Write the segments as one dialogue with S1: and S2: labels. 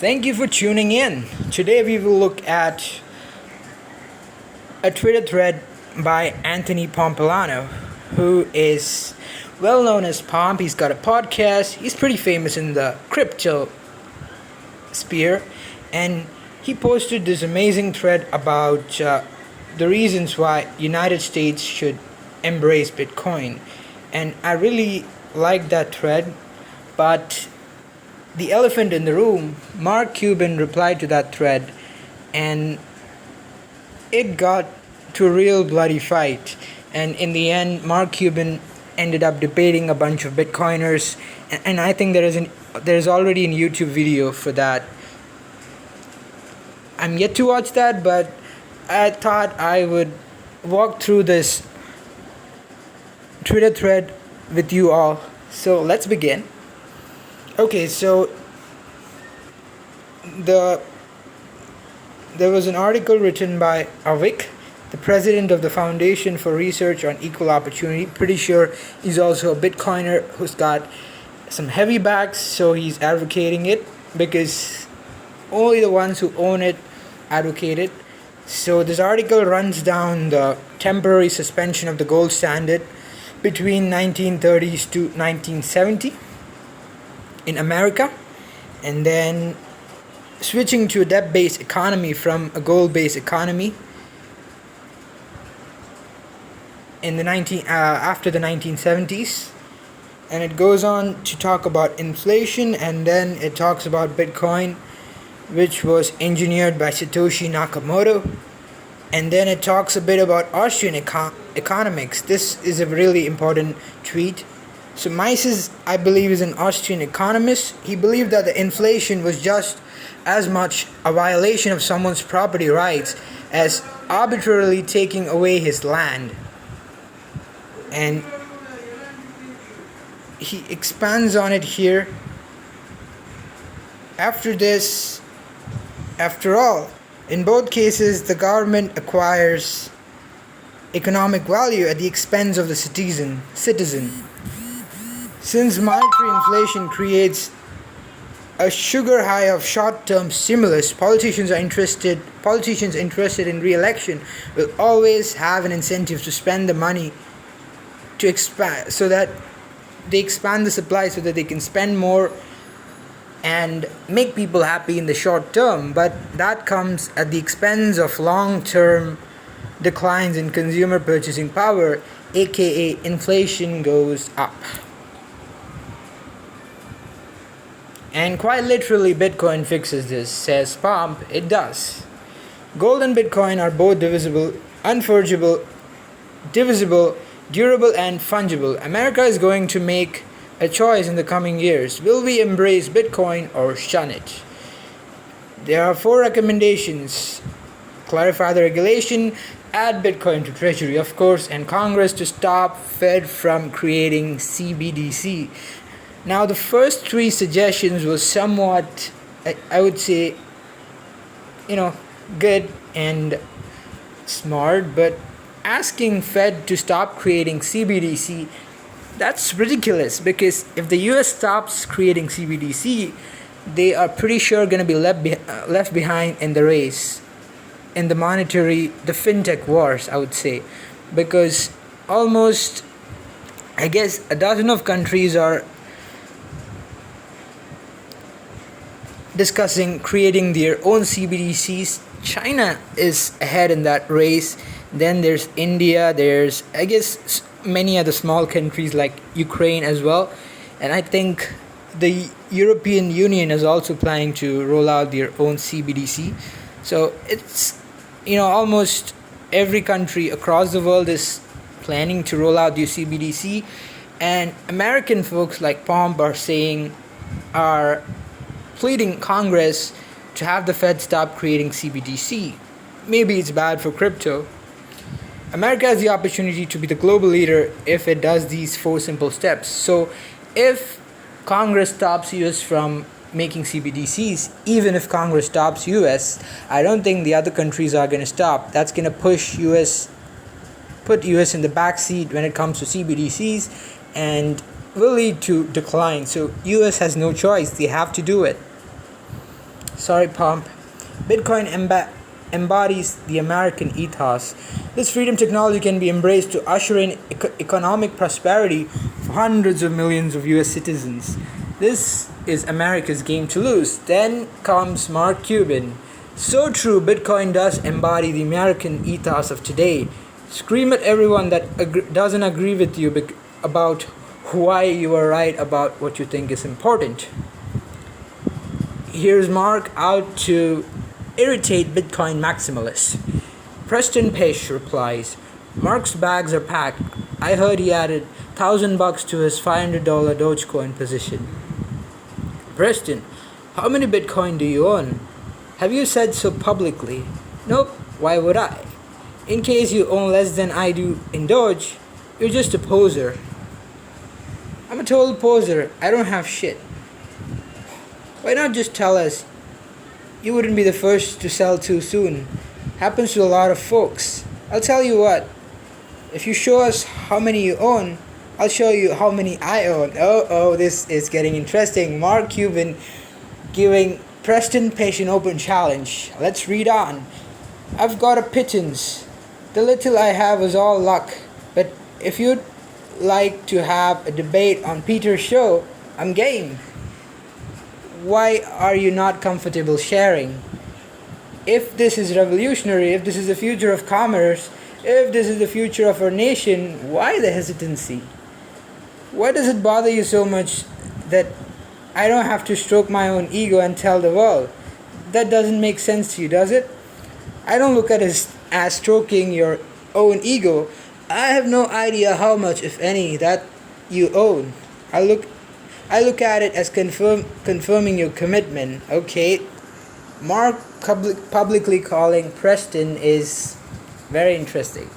S1: Thank you for tuning in. Today we will look at a Twitter thread by Anthony Pompilano, who is well known as Pomp. He's got a podcast. He's pretty famous in the crypto sphere, and he posted this amazing thread about the reasons why United States should embrace Bitcoin. And I really like that thread, but the elephant in the room, Mark Cuban replied to that thread, and it got to a real bloody fight. And in the end, Mark Cuban ended up debating a bunch of Bitcoiners, and I think there's already a YouTube video for that. I'm yet to watch that, but I thought I would walk through this Twitter thread with you all. So let's begin. Okay, so there was an article written by Avik, the president of the Foundation for Research on Equal Opportunity. Pretty sure he's also a Bitcoiner who's got some heavy backs, so he's advocating it because only the ones who own it advocate it. So this article runs down the temporary suspension of the gold standard between 1930s to 1970 in America, and then switching to a debt-based economy from a gold-based economy in the after the 1970s. And it goes on to talk about inflation, and then it talks about Bitcoin, which was engineered by Satoshi Nakamoto. And then it talks a bit about Austrian economics. This is a really important tweet. So Mises, I believe, is an Austrian economist. He believed that the inflation was just as much a violation of someone's property rights as arbitrarily taking away his land. And he expands on it here. After all, in both cases, the government acquires economic value at the expense of the citizen. Since monetary inflation creates a sugar high of short-term stimulus, politicians interested in re-election will always have an incentive to spend the money to expand, so that they expand the supply so that they can spend more and make people happy in the short term. But that comes at the expense of long-term declines in consumer purchasing power, aka inflation goes up. And quite literally, Bitcoin fixes this, says Pomp. It does. Gold and Bitcoin are both divisible, unforgeable, divisible, durable, and fungible. America is going to make a choice in the coming years. Will we embrace Bitcoin or shun it? There are 4 recommendations. Clarify the regulation, add Bitcoin to Treasury, of course, and Congress to stop Fed from creating CBDC. Now, the first 3 suggestions was somewhat, I would say, good and smart, but asking Fed to stop creating CBDC, that's ridiculous, because if the US stops creating CBDC, they are pretty sure going to be left behind in the race, in the fintech wars, I would say, because almost, I guess, a dozen of countries are discussing creating their own CBDCs. China is ahead in that race. Then there's India, there's, I guess, many other small countries like Ukraine as well. And I think the European Union is also planning to roll out their own CBDC. So it's, almost every country across the world is planning to roll out their CBDC. And American folks like Pomp are pleading Congress to have the Fed stop creating CBDC. Maybe it's bad for crypto. America has the opportunity to be the global leader if it does these 4 simple steps. So if Congress stops US from making CBDCs, even if Congress stops US, I don't think the other countries are going to stop. That's going to put US in the back seat when it comes to CBDCs, and will lead to decline. So US has no choice. They have to do it. Sorry, Pomp. Bitcoin embodies the American ethos. This freedom technology can be embraced to usher in economic prosperity for hundreds of millions of US citizens. This is America's game to lose. Then comes Mark Cuban. So true, Bitcoin does embody the American ethos of today. Scream at everyone that doesn't agree with you about why you are right about what you think is important. Here's Mark out to irritate Bitcoin maximalists. Preston Pysh replies, Mark's bags are packed. I heard he added $1,000 to his $500 Dogecoin position. Preston, how many Bitcoin do you own? Have you said so publicly? Nope, why would I? In case you own less than I do in Doge, you're just a poser. I'm a total poser. I don't have shit. Why not just tell us? You wouldn't be the first to sell too soon. Happens to a lot of folks. I'll tell you what. If you show us how many you own, I'll show you how many I own. Oh, this is getting interesting. Mark Cuban giving Preston Pysh an open challenge. Let's read on. I've got a pittance. The little I have is all luck. But if you'd like to have a debate on Peter's show, I'm game. Why are you not comfortable sharing? If this is revolutionary, if this is the future of commerce, if this is the future of our nation, why the hesitancy? Why does it bother you so much that I don't have to stroke my own ego and tell the world? That doesn't make sense to you, does it? I don't look at it as stroking your own ego. I have no idea how much, if any, that you own. I look at it as confirming your commitment. Okay, Mark publicly calling Preston is very interesting.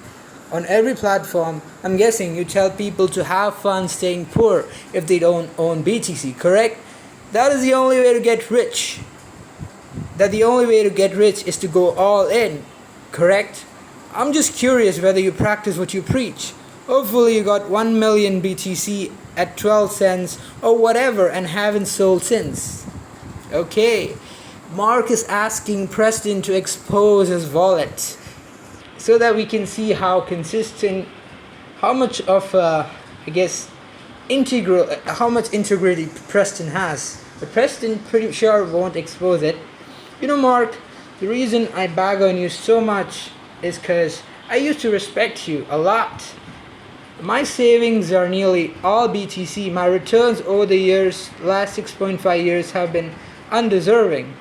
S1: On every platform, I'm guessing you tell people to have fun staying poor if they don't own BTC, correct? That is the only way to get rich. That the only way to get rich is to go all in, correct? I'm just curious whether you practice what you preach. Hopefully you got 1 million BTC at 12 cents or whatever and haven't sold since. Okay, Mark is asking Preston to expose his wallet so that we can see how consistent, how much of how much integrity Preston has. But Preston pretty sure won't expose it. You know, Mark, the reason I bag on you so much is because I used to respect you a lot. My savings are nearly all BTC. My returns over the years, last 6.5 years, have been undeserving.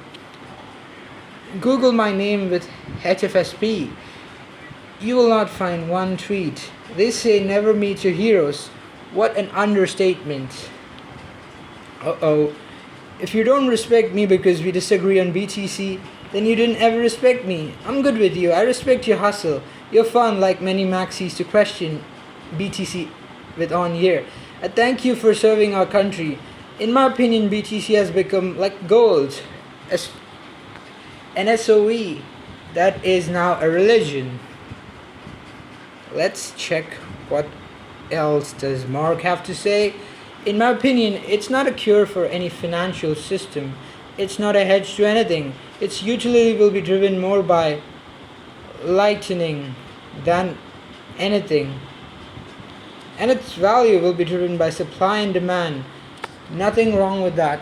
S1: Google my name with HFSP. You will not find one tweet. They say never meet your heroes. What an understatement. Uh-oh. If you don't respect me because we disagree on BTC, then you didn't ever respect me. I'm good with you. I respect your hustle. You're fun, like many maxis to question BTC with on here. I thank you for serving our country. In my opinion, BTC has become like gold. An SOE that is now a religion. Let's check what else does Mark have to say. In my opinion, it's not a cure for any financial system. It's not a hedge to anything. Its utility will be driven more by lightning than anything. And its value will be driven by supply and demand. Nothing wrong with that.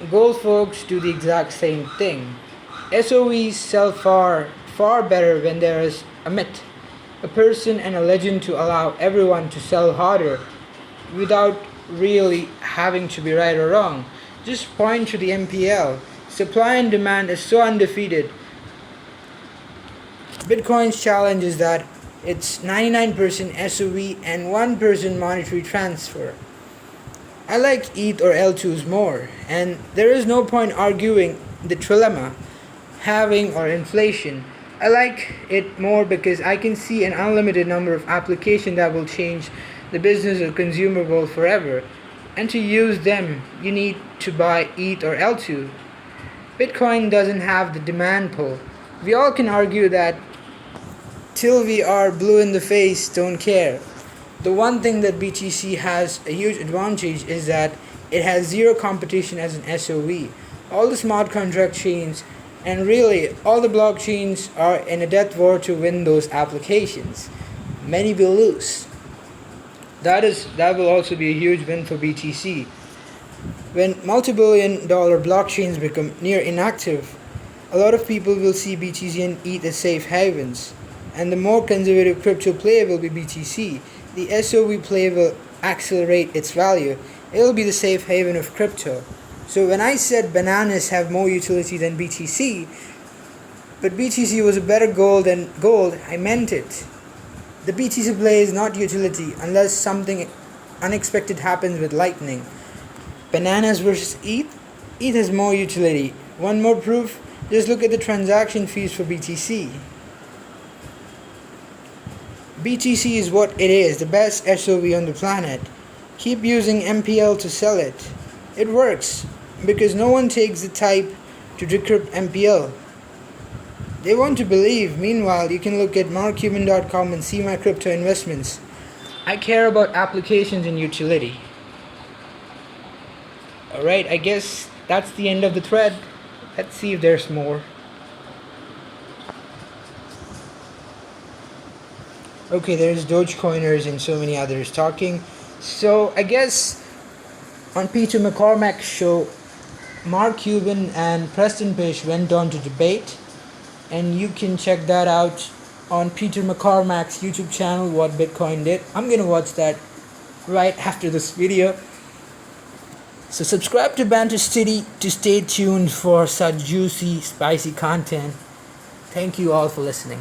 S1: Gold folks do the exact same thing. SOEs sell far better when there is a myth, a person and a legend to allow everyone to sell harder without really having to be right or wrong. Just point to the MPL. Supply and demand is so undefeated. Bitcoin's challenge is that it's 99% SOE and 1% monetary transfer. I like ETH or L2s more, and there is no point arguing the trilemma, halving or inflation. I like it more because I can see an unlimited number of applications that will change the business or consumer world forever. And to use them, you need to buy ETH or L2. Bitcoin doesn't have the demand pull. We all can argue that till we are blue in the face, don't care. The one thing that BTC has a huge advantage is that it has zero competition as an SOE. all the smart contract chains, and really all the blockchains are in a death war to win those applications. Many will lose. That will also be a huge win for BTC. When multi-billion dollar blockchains become near inactive, a lot of people will see BTC and ETH as safe havens. And the more conservative crypto play will be BTC. The SOV play will accelerate its value. It will be the safe haven of crypto. So when I said bananas have more utility than BTC, but BTC was a better gold than gold, I meant it. The BTC play is not utility unless something unexpected happens with lightning. Bananas versus ETH? ETH has more utility. One more proof? Just look at the transaction fees for BTC. BTC is what it is, the best SOV on the planet. Keep using MPL to sell it. It works because no one takes the type to decrypt MPL. They want to believe. Meanwhile, you can look at markcuban.com and see my crypto investments. I care about applications and utility. Alright, I guess that's the end of the thread. Let's see if there's more. Okay, there's Dogecoiners and so many others talking. So I guess on Peter McCormack's show, Mark Cuban and Preston Pysh went on to debate, and you can check that out on Peter McCormack's YouTube channel, What Bitcoin Did. I'm gonna watch that right after this video. So subscribe to Banter City to stay tuned for such juicy, spicy content. Thank you all for listening.